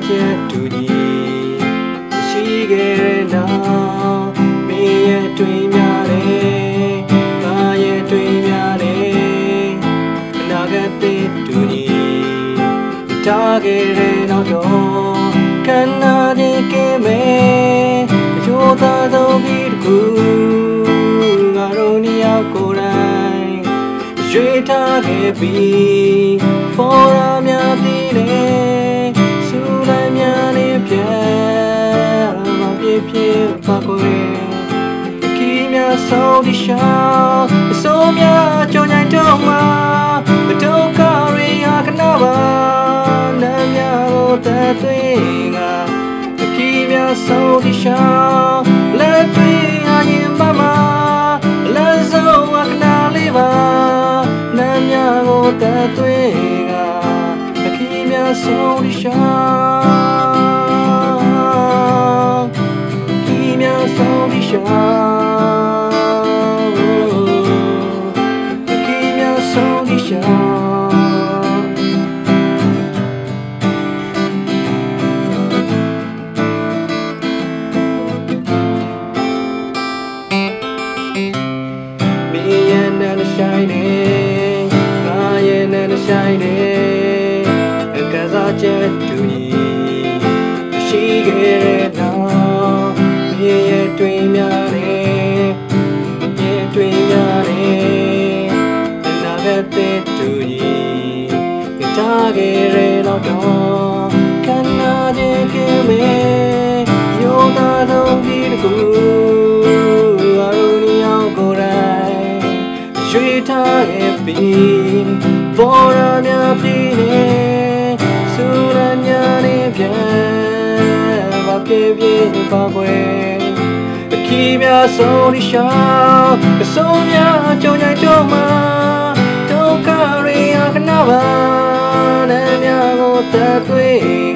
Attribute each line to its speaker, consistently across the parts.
Speaker 1: ချက်တူညီရှိခဲ့နောက်မင်းရဲ့တွင်များတယ်ငါရဲ့တွင်များတယ်အနာဂတ်တဲ့တူညီထားခဲ့တဲ့နောက်တော့ခန္ဓာချင်းကင်းမဲ့အကျိုးသားဆုံးပြီးတခုငါတို့နှစ်ယောက်ကိုယ်တိုင်ရွေးထားခဲ့ပြီးဖော်ရများပြည်တယ်စူလမ်းများနဲ့ပြန်မပြည့်ပြည့်ပါကိုယ်ခီးများဆုံးဒီရှောင်းအစိုးများကြောင်ကြိုင်တော့မှာမတော့ကရီဟာကနာပါနာများကိုတတ်သွင်းကခီးများဆုံးဒီရှောင်းလက်တွေ့အရင်မမလက်ဆုံးကနာလေးပါနာများကိုတတ်သွင်းကခီးများဆုံးဒီရှောင်းခီးများဆုံးဒီရှောင်းshining, flying and shining. A gazajet to me, she get now. Me a dream yare, me a dream yare. Another day to me, the target out on. Can I give me your don't be the good? I only go right. Sweet happy, for a happy, soon and yan, what gave you away? Keep your soul sharp, the Sonia, Johnny Joma, don't carry a canava, and you that way.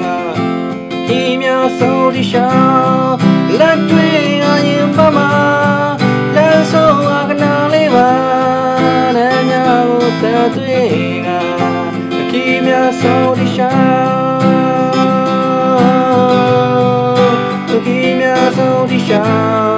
Speaker 1: Keep your soul sharp, let me, I am Mama, let's so I can live. That way, keep your soul to shine. Keep your soul to shine.